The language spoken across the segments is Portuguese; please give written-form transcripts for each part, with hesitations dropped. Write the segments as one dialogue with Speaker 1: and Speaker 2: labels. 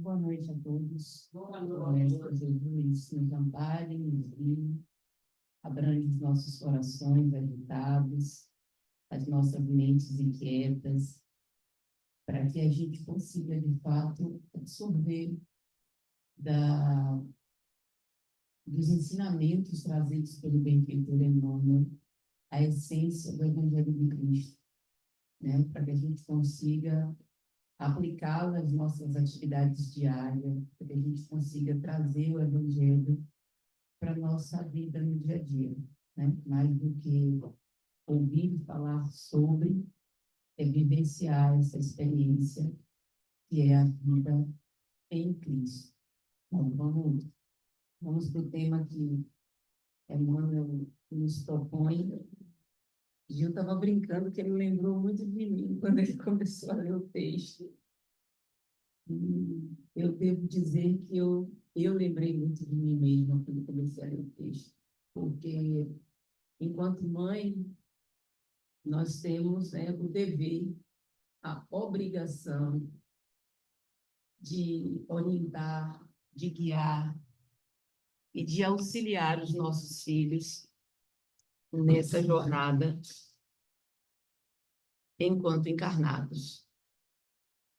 Speaker 1: Boa noite a todos. Boa noite, Jesus, nos ampare, nos guie, abrange os nossos corações agitados, as nossas mentes inquietas, para que a gente consiga, de fato, absorver da, dos ensinamentos trazidos pelo benfeitor Emmanuel, a essência do Evangelho de Cristo, né? Para que a gente consiga aplicá-la às nossas atividades diárias, para que a gente consiga trazer o Evangelho para a nossa vida no dia a dia, né? Mais do que ouvir falar sobre, é vivenciar essa experiência que é a vida em Cristo. Bom, vamos para o tema que Emmanuel nos propõe. Gil estava brincando que ele lembrou muito de mim quando ele começou a ler o texto. E eu devo dizer que eu lembrei muito de mim mesma quando comecei a ler o texto, porque, enquanto mãe, nós temos, né, o dever, a obrigação de orientar, de guiar e de auxiliar os nossos filhos nessa jornada enquanto encarnados.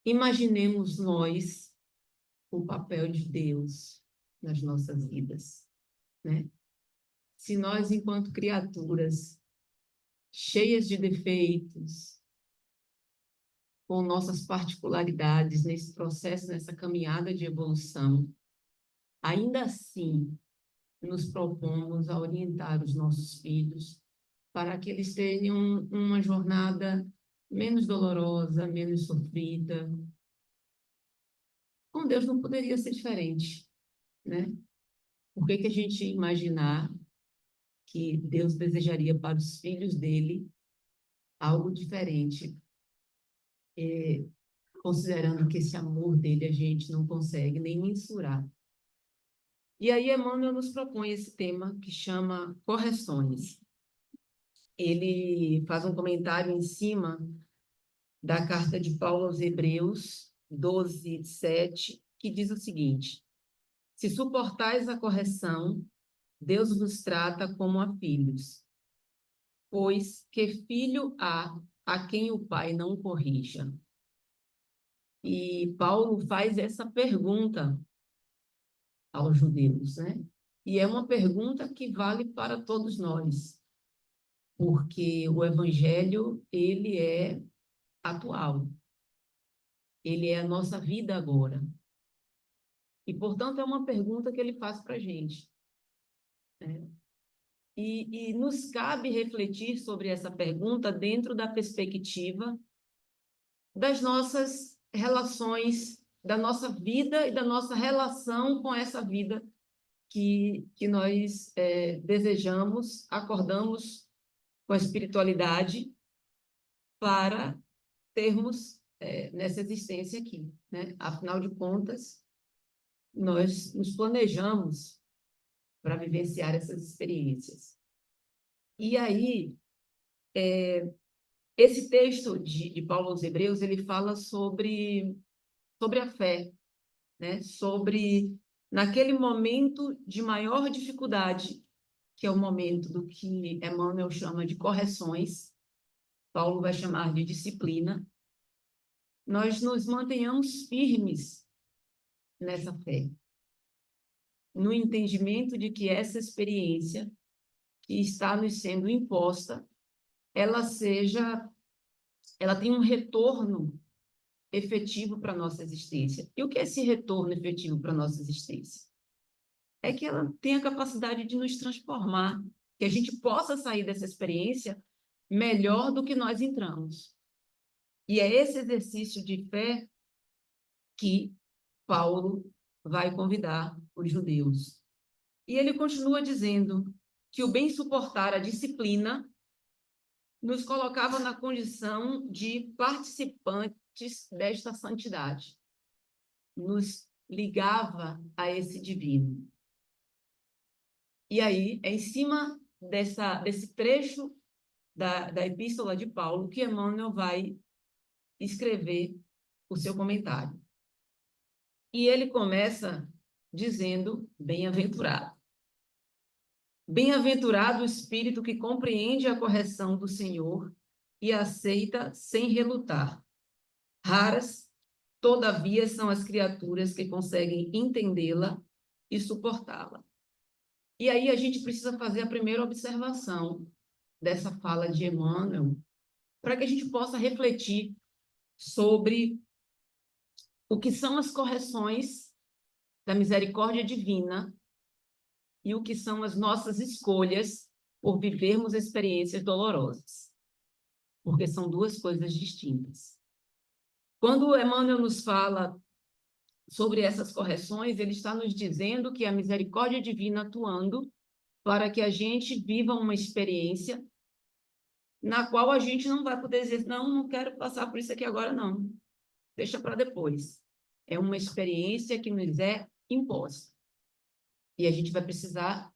Speaker 1: Imaginemos nós o papel de Deus nas nossas vidas, né? Se nós, enquanto criaturas cheias de defeitos, com nossas particularidades nesse processo, nessa caminhada de evolução, ainda assim nos propomos a orientar os nossos filhos para que eles tenham uma jornada menos dolorosa, menos sofrida. Com Deus não poderia ser diferente, né? Por que a gente imaginar que Deus desejaria para os filhos dele algo diferente, considerando que esse amor dele a gente não consegue nem mensurar? E aí Emmanuel nos propõe esse tema que chama correções. Ele faz um comentário em cima da carta de Paulo aos Hebreus 12, 7, que diz o seguinte: se suportais a correção, Deus vos trata como a filhos, pois que filho há a quem o pai não corrija? E Paulo faz essa pergunta aos judeus, né? E é uma pergunta que vale para todos nós, porque o evangelho, ele é atual, ele é a nossa vida agora. E, portanto, é uma pergunta que ele faz para a gente, né? E nos cabe refletir sobre essa pergunta dentro da perspectiva das nossas relações, da nossa vida e da nossa relação com essa vida que nós desejamos, acordamos com a espiritualidade para termos nessa existência aqui, né? Afinal de contas, nós nos planejamos para vivenciar essas experiências. E aí, esse texto de Paulo aos Hebreus, ele fala sobre a fé, né? Sobre, naquele momento de maior dificuldade, que é o momento do que Emmanuel chama de correções, Paulo vai chamar de disciplina, nós nos mantenhamos firmes nessa fé, no entendimento de que essa experiência que está nos sendo imposta, ela tem um retorno efetivo para a nossa existência. E o que é esse retorno efetivo para a nossa existência? É que ela tem a capacidade de nos transformar, que a gente possa sair dessa experiência melhor do que nós entramos. E é esse exercício de fé que Paulo vai convidar os judeus. E ele continua dizendo que o bem suportar a disciplina nos colocava na condição de participantes desta santidade, nos ligava a esse divino. E aí, é em cima desse trecho da Epístola de Paulo que Emmanuel vai escrever o seu comentário. E ele começa dizendo, bem-aventurado. Bem-aventurado o espírito que compreende a correção do Senhor e aceita sem relutar. Raras, todavia, são as criaturas que conseguem entendê-la e suportá-la. E aí a gente precisa fazer a primeira observação dessa fala de Emmanuel, para que a gente possa refletir sobre o que são as correções da misericórdia divina e o que são as nossas escolhas por vivermos experiências dolorosas, porque são duas coisas distintas. Quando Emmanuel nos fala sobre essas correções, ele está nos dizendo que a misericórdia divina atuando para que a gente viva uma experiência na qual a gente não vai poder dizer, não, não quero passar por isso aqui agora, não. Deixa para depois. É uma experiência que nos é imposta. E a gente vai precisar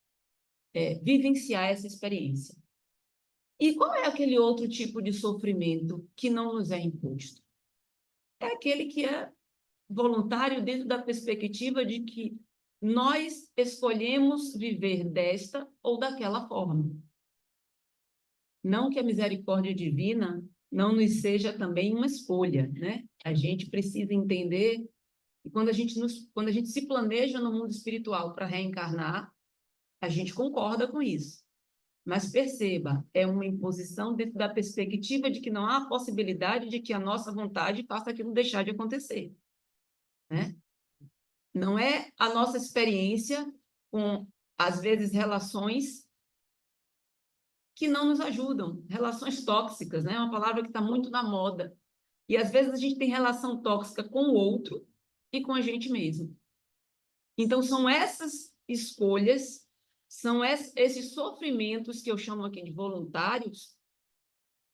Speaker 1: vivenciar essa experiência. E qual é aquele outro tipo de sofrimento que não nos é imposto? É aquele que é voluntário dentro da perspectiva de que nós escolhemos viver desta ou daquela forma. Não que a misericórdia divina não nos seja também uma escolha, né? A gente precisa entender que quando a gente se planeja no mundo espiritual para reencarnar, a gente concorda com isso. Mas perceba, é uma imposição dentro da perspectiva de que não há possibilidade de que a nossa vontade faça aquilo deixar de acontecer, né? Não é a nossa experiência com, às vezes, relações que não nos ajudam, relações tóxicas, né? É uma palavra que está muito na moda. E às vezes a gente tem relação tóxica com o outro e com a gente mesmo. Então são essas escolhas, são esses sofrimentos que eu chamo aqui de voluntários,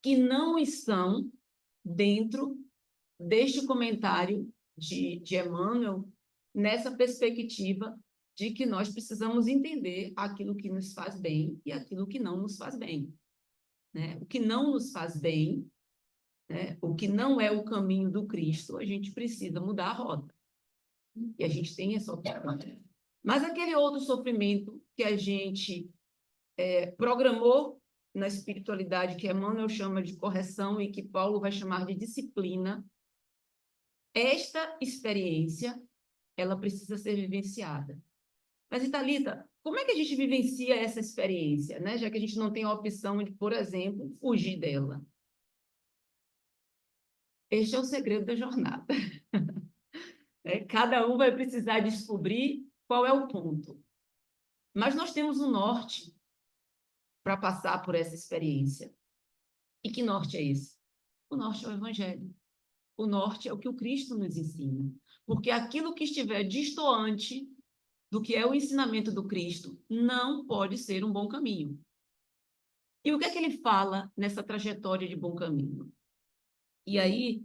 Speaker 1: que não estão dentro deste comentário de Emmanuel, nessa perspectiva de que nós precisamos entender aquilo que nos faz bem e aquilo que não nos faz bem, né? O que não nos faz bem, né? O que não é o caminho do Cristo, a gente precisa mudar a rota. E a gente tem essa opção. Mas aquele outro sofrimento que a gente programou na espiritualidade, que Emmanuel chama de correção e que Paulo vai chamar de disciplina, esta experiência, ela precisa ser vivenciada. Mas, Thalita, como é que a gente vivencia essa experiência, né? Já que a gente não tem a opção de, por exemplo, fugir dela? Este é o segredo da jornada. Cada um vai precisar descobrir qual é o ponto. Mas nós temos um norte para passar por essa experiência. E que norte é esse? O norte é o Evangelho. O norte é o que o Cristo nos ensina. Porque aquilo que estiver distoante do que é o ensinamento do Cristo não pode ser um bom caminho. E o que é que ele fala nessa trajetória de bom caminho? E aí,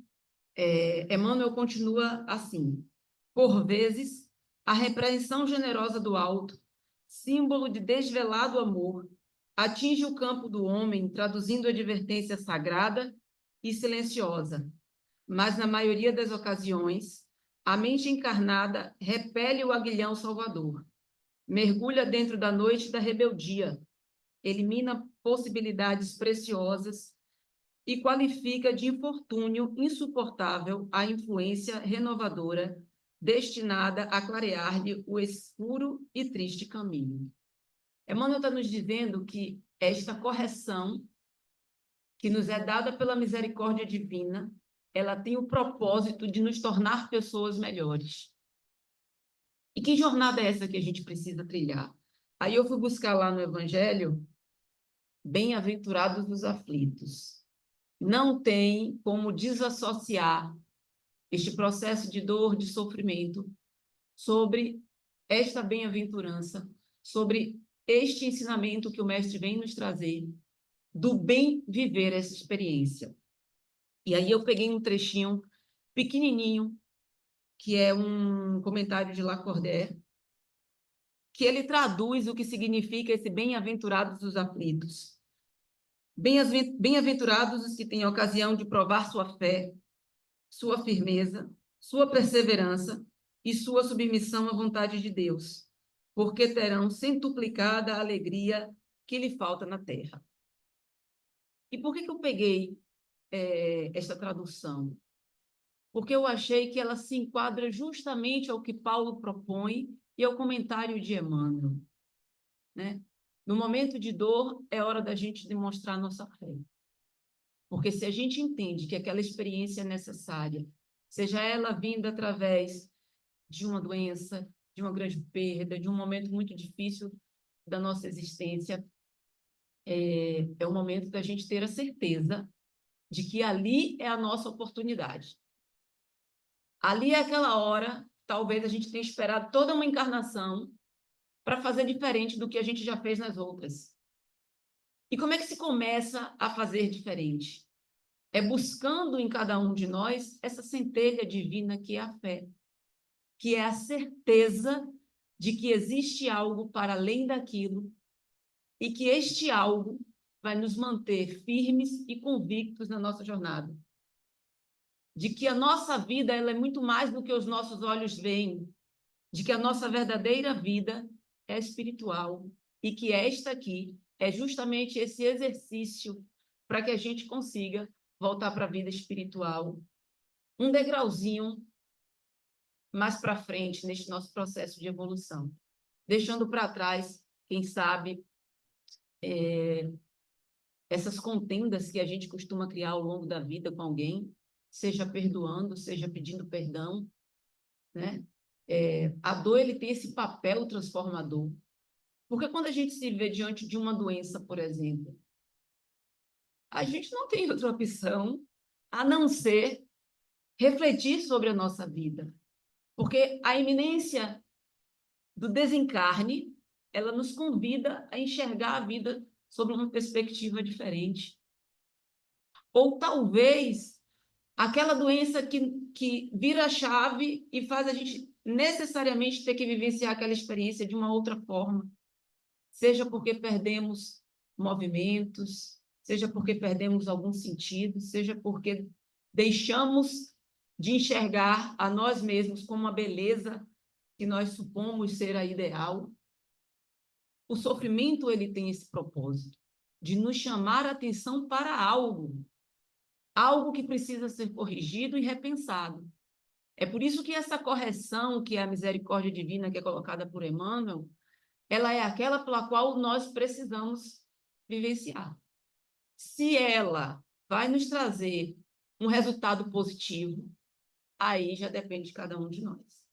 Speaker 1: Emmanuel continua assim: por vezes, a repreensão generosa do alto, símbolo de desvelado amor, atinge o campo do homem, traduzindo advertência sagrada e silenciosa. Mas, na maioria das ocasiões, a mente encarnada repele o aguilhão salvador, mergulha dentro da noite da rebeldia, elimina possibilidades preciosas e qualifica de infortúnio insuportável a influência renovadora destinada a clarear-lhe o escuro e triste caminho. Emmanuel está nos dizendo que esta correção que nos é dada pela misericórdia divina, ela tem o propósito de nos tornar pessoas melhores. E que jornada é essa que a gente precisa trilhar? Aí eu fui buscar lá no Evangelho, bem-aventurados os aflitos. Não tem como desassociar este processo de dor, de sofrimento, sobre esta bem-aventurança, sobre este ensinamento que o Mestre vem nos trazer, do bem viver essa experiência. E aí eu peguei um trechinho pequenininho, que é um comentário de Lacordaire, que ele traduz o que significa esse bem-aventurados os aflitos. Bem-aventurados os que têm a ocasião de provar sua fé, sua firmeza, sua perseverança, e sua submissão à vontade de Deus, porque terão centuplicada a alegria que lhe falta na terra. E por que eu peguei esta tradução? Porque eu achei que ela se enquadra justamente ao que Paulo propõe e ao comentário de Emmanuel, né? No momento de dor, é hora da gente demonstrar nossa fé. Porque se a gente entende que aquela experiência é necessária, seja ela vinda através de uma doença, de uma grande perda, de um momento muito difícil da nossa existência, é o momento da gente ter a certeza de que ali é a nossa oportunidade. Ali é aquela hora, talvez a gente tenha esperado toda uma encarnação para fazer diferente do que a gente já fez nas outras. E como é que se começa a fazer diferente? É buscando em cada um de nós essa centelha divina que é a fé, que é a certeza de que existe algo para além daquilo e que este algo vai nos manter firmes e convictos na nossa jornada. De que a nossa vida ela é muito mais do que os nossos olhos veem, de que a nossa verdadeira vida é espiritual e que esta aqui é justamente esse exercício para que a gente consiga voltar para a vida espiritual, um degrauzinho mais para frente neste nosso processo de evolução, deixando para trás, quem sabe, essas contendas que a gente costuma criar ao longo da vida com alguém, seja perdoando, seja pedindo perdão, né? A dor ele tem esse papel transformador, porque quando a gente se vê diante de uma doença, por exemplo, a gente não tem outra opção a não ser refletir sobre a nossa vida, porque a iminência do desencarne, ela nos convida a enxergar a vida sob uma perspectiva diferente. Ou talvez aquela doença que vira a chave e faz a gente necessariamente ter que vivenciar aquela experiência de uma outra forma, seja porque perdemos movimentos, seja porque perdemos algum sentido, seja porque deixamos de enxergar a nós mesmos como a beleza que nós supomos ser a ideal. O sofrimento ele tem esse propósito de nos chamar a atenção para algo, algo que precisa ser corrigido e repensado. É por isso que essa correção, que é a misericórdia divina que é colocada por Emmanuel, ela é aquela pela qual nós precisamos vivenciar. Se ela vai nos trazer um resultado positivo, aí já depende de cada um de nós,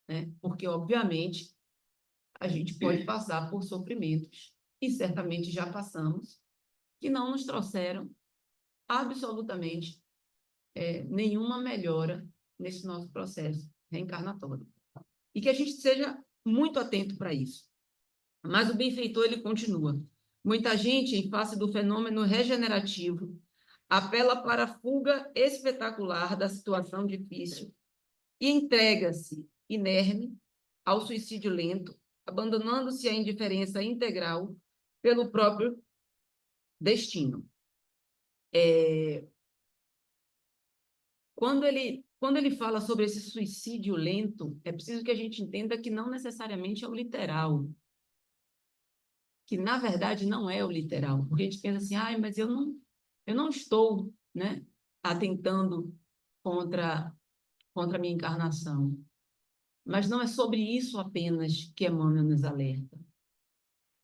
Speaker 1: né? Porque, obviamente, a gente pode passar por sofrimentos, e certamente já passamos, que não nos trouxeram absolutamente nenhuma melhora nesse nosso processo reencarnatório. E que a gente seja muito atento para isso. Mas o benfeitor, ele continua. Muita gente, em face do fenômeno regenerativo, apela para a fuga espetacular da situação difícil e entrega-se, inerme, ao suicídio lento, abandonando-se à indiferença integral pelo próprio destino. Quando ele fala sobre esse suicídio lento, é preciso que a gente entenda que não necessariamente é o literal, que na verdade não é o literal, porque a gente pensa assim, mas eu não estou, né, atentando contra a minha encarnação. Mas não é sobre isso apenas que Emmanuel nos alerta.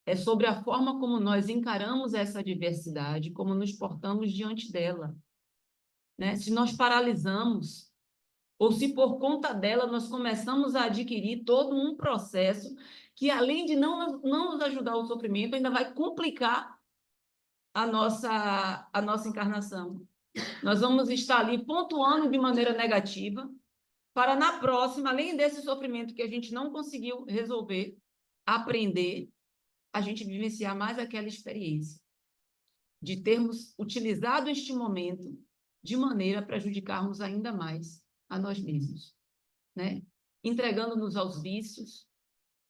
Speaker 1: É sobre a forma como nós encaramos essa adversidade, como nos portamos diante dela, né? Se nós paralisamos, ou se por conta dela nós começamos a adquirir todo um processo que, além de não nos ajudar ao sofrimento, ainda vai complicar a nossa encarnação. Nós vamos estar ali pontuando de maneira negativa, para na próxima, além desse sofrimento que a gente não conseguiu resolver, aprender, a gente vivenciar mais aquela experiência, de termos utilizado este momento de maneira a prejudicarmos ainda mais a nós mesmos, né? Entregando-nos aos vícios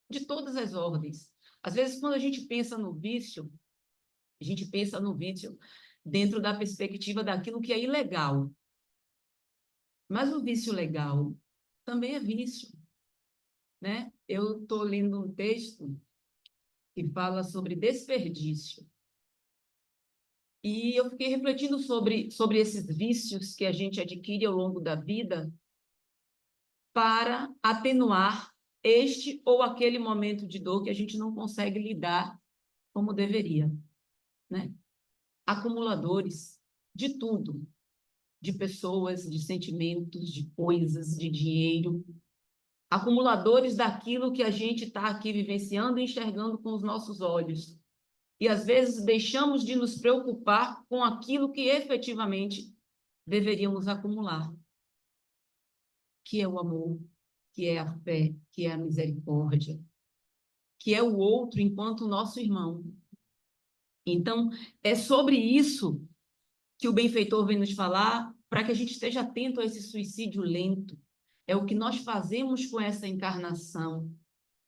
Speaker 1: de todas as ordens. Às vezes, quando a gente pensa no vício, a gente pensa no vício dentro da perspectiva daquilo que é ilegal. Mas o vício legal também é vício. né? Eu estou lendo um texto que fala sobre desperdício. E eu fiquei refletindo sobre esses vícios que a gente adquire ao longo da vida para atenuar este ou aquele momento de dor que a gente não consegue lidar como deveria, né? Acumuladores de tudo, de pessoas, de sentimentos, de coisas, de dinheiro, acumuladores daquilo que a gente está aqui vivenciando e enxergando com os nossos olhos. E às vezes deixamos de nos preocupar com aquilo que efetivamente deveríamos acumular, que é o amor, que é a fé, que é a misericórdia, que é o outro enquanto nosso irmão. Então, é sobre isso que o benfeitor vem nos falar, para que a gente esteja atento a esse suicídio lento. É o que nós fazemos com essa encarnação,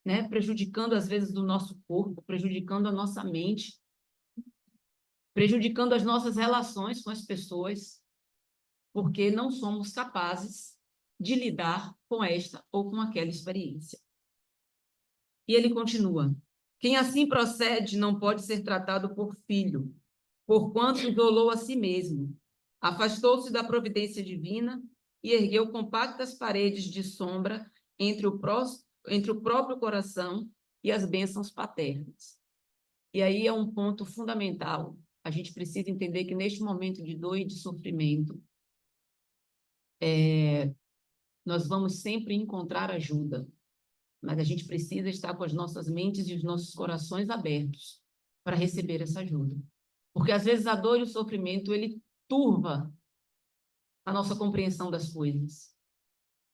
Speaker 1: né? Prejudicando às vezes o nosso corpo, prejudicando a nossa mente, prejudicando as nossas relações com as pessoas, porque não somos capazes de lidar com esta ou com aquela experiência. E ele continua: quem assim procede não pode ser tratado por filho, porquanto isolou a si mesmo, afastou-se da providência divina e ergueu compactas paredes de sombra entre o próprio coração e as bênçãos paternas. E aí é um ponto fundamental. A gente precisa entender que neste momento de dor e de sofrimento, nós vamos sempre encontrar ajuda, mas a gente precisa estar com as nossas mentes e os nossos corações abertos para receber essa ajuda. Porque às vezes a dor e o sofrimento, ele turva a nossa compreensão das coisas.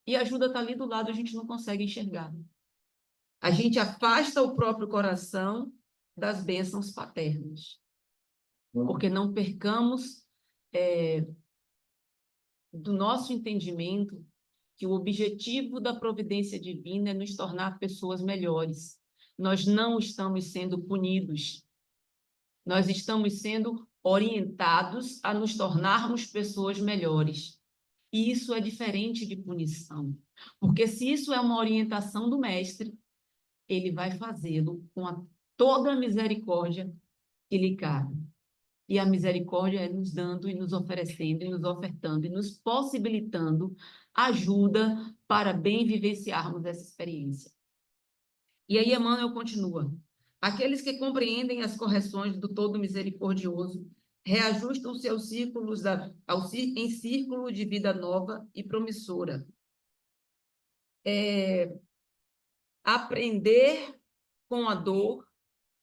Speaker 1: E a ajuda está ali do lado, a gente não consegue enxergar. A gente afasta o próprio coração das bênçãos paternas, porque não percamos do nosso entendimento que o objetivo da providência divina é nos tornar pessoas melhores. Nós não estamos sendo punidos, nós estamos sendo orientados a nos tornarmos pessoas melhores. E isso é diferente de punição, porque se isso é uma orientação do mestre, ele vai fazê-lo com toda a misericórdia que lhe cabe. E a misericórdia é nos dando e nos oferecendo e nos ofertando e nos possibilitando ajuda para bem vivenciarmos essa experiência. E aí Emmanuel continua: aqueles que compreendem as correções do Todo Misericordioso reajustam seus círculos em círculo de vida nova e promissora. Aprender com a dor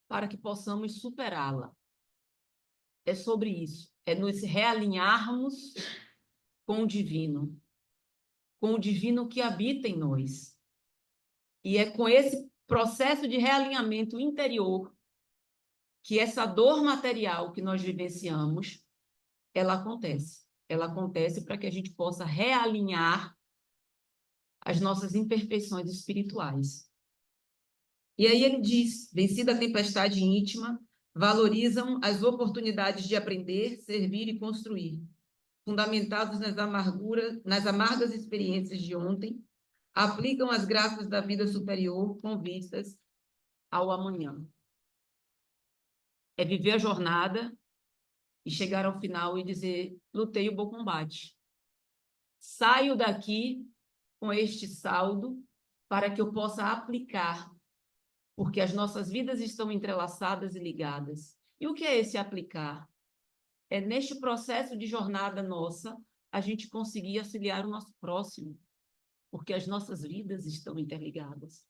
Speaker 1: para que possamos superá-la. É sobre isso. É nos realinharmos com o divino que habita em nós. E é com esse processo de realinhamento interior que essa dor material que nós vivenciamos, ela acontece. Ela acontece para que a gente possa realinhar as nossas imperfeições espirituais. E aí ele diz: vencida a tempestade íntima, valorizam as oportunidades de aprender, servir e construir, fundamentados nas amargas experiências de ontem, aplicam as graças da vida superior com vistas ao amanhã. É viver a jornada e chegar ao final e dizer: lutei o bom combate. Saio daqui com este saldo para que eu possa aplicar, porque as nossas vidas estão entrelaçadas e ligadas. E o que é esse aplicar? É neste processo de jornada nossa, a gente conseguir auxiliar o nosso próximo, porque as nossas vidas estão interligadas.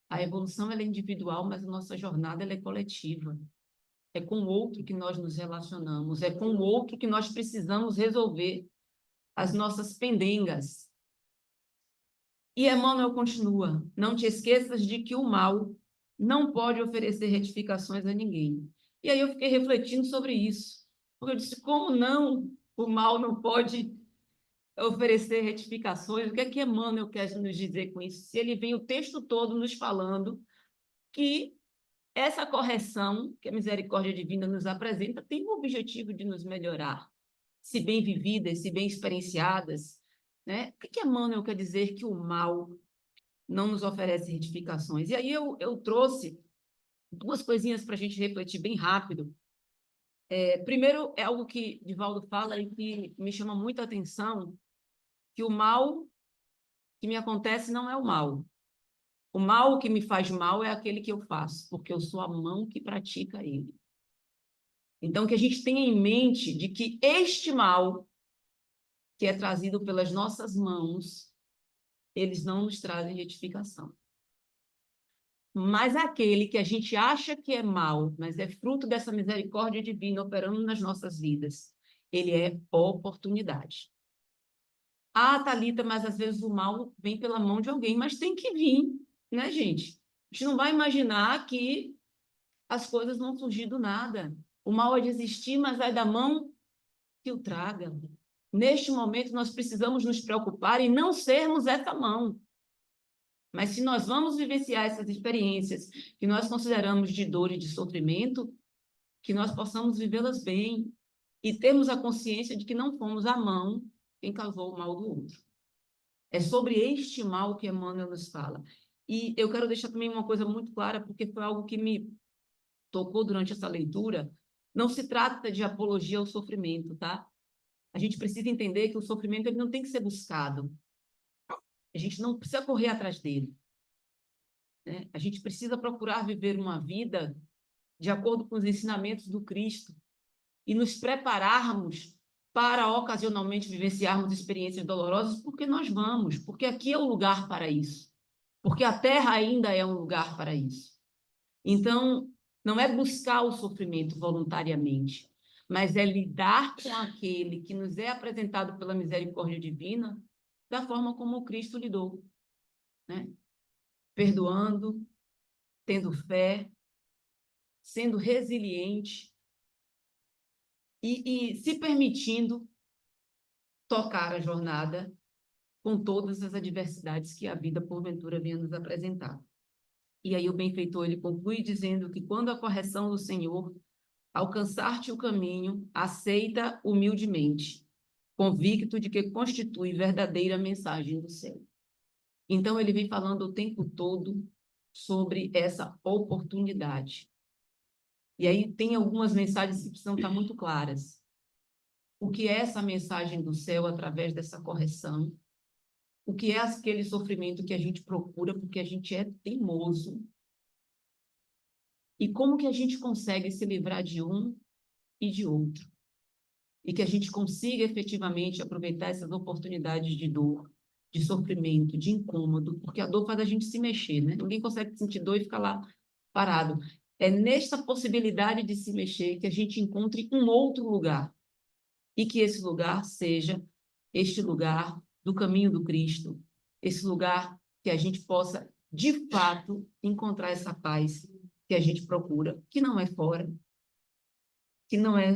Speaker 1: A evolução ela é individual, mas a nossa jornada ela é coletiva. É com o outro que nós nos relacionamos, é com o outro que nós precisamos resolver as nossas pendengas. E Emmanuel continua: não te esqueças de que o mal não pode oferecer retificações a ninguém. E aí eu fiquei refletindo sobre isso. Porque eu disse: como não? O mal não pode oferecer retificações? O que é que Emmanuel quer nos dizer com isso? Se ele vem o texto todo nos falando que essa correção que a misericórdia divina nos apresenta tem o objetivo de nos melhorar, se bem vividas, se bem experienciadas, né? O que Emmanuel quer dizer que o mal não nos oferece retificações. E aí eu trouxe duas coisinhas para a gente refletir bem rápido. Primeiro, é algo que Divaldo fala e que me chama muita atenção, que o mal que me acontece não é o mal. O mal que me faz mal é aquele que eu faço, porque eu sou a mão que pratica ele. Então, que a gente tenha em mente de que este mal, que é trazido pelas nossas mãos, eles não nos trazem retificação. Mas aquele que a gente acha que é mal, mas é fruto dessa misericórdia divina operando nas nossas vidas, ele é oportunidade. Ah, Thalita, mas às vezes o mal vem pela mão de alguém, mas tem que vir, né, gente? A gente não vai imaginar que as coisas vão surgir do nada. O mal é de existir, mas é da mão que o traga. Neste momento, nós precisamos nos preocupar em não sermos essa mão. Mas se nós vamos vivenciar essas experiências que nós consideramos de dor e de sofrimento, que nós possamos vivê-las bem e termos a consciência de que não fomos a mão quem causou o mal do outro. É sobre este mal que Emmanuel nos fala. E eu quero deixar também uma coisa muito clara, porque foi algo que me tocou durante essa leitura. Não se trata de apologia ao sofrimento, tá? A gente precisa entender que o sofrimento ele não tem que ser buscado. A gente não precisa correr atrás dele, né? A gente precisa procurar viver uma vida de acordo com os ensinamentos do Cristo e nos prepararmos para ocasionalmente vivenciarmos experiências dolorosas, porque nós vamos, porque aqui é o lugar para isso, porque a Terra ainda é um lugar para isso. Então, não é buscar o sofrimento voluntariamente, mas é lidar com aquele que nos é apresentado pela misericórdia divina da forma como o Cristo lidou, né? Perdoando, tendo fé, sendo resiliente e se permitindo tocar a jornada com todas as adversidades que a vida, porventura, venha nos apresentar. E aí o benfeitor, ele conclui dizendo que quando a correção do Senhor alcançar-te o caminho, aceita humildemente, convicto de que constitui verdadeira mensagem do céu. Então, ele vem falando o tempo todo sobre essa oportunidade. E aí tem algumas mensagens que precisam estar muito claras. O que é essa mensagem do céu através dessa correção? O que é aquele sofrimento que a gente procura porque a gente é teimoso? E como que a gente consegue se livrar de um e de outro? E que a gente consiga efetivamente aproveitar essas oportunidades de dor, de sofrimento, de incômodo, porque a dor faz a gente se mexer, né? Ninguém consegue sentir dor e ficar lá parado. É nesta possibilidade de se mexer que a gente encontre um outro lugar, e que esse lugar seja este lugar do caminho do Cristo, esse lugar que a gente possa, de fato, encontrar essa paz que a gente procura, que não é fora, que não é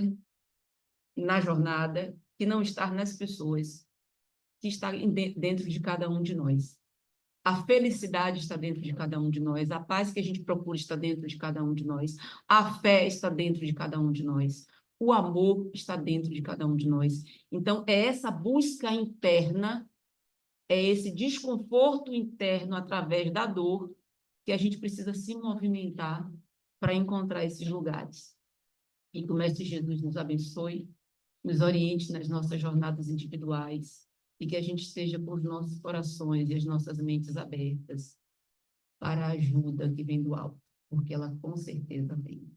Speaker 1: na jornada, que não está nas pessoas, que está dentro de cada um de nós. A felicidade está dentro de cada um de nós, a paz que a gente procura está dentro de cada um de nós, a fé está dentro de cada um de nós, o amor está dentro de cada um de nós. Então, é essa busca interna, é esse desconforto interno através da dor que a gente precisa se movimentar para encontrar esses lugares. E que o Mestre Jesus nos abençoe, nos oriente nas nossas jornadas individuais e que a gente esteja com os nossos corações e as nossas mentes abertas para a ajuda que vem do alto, porque ela com certeza vem.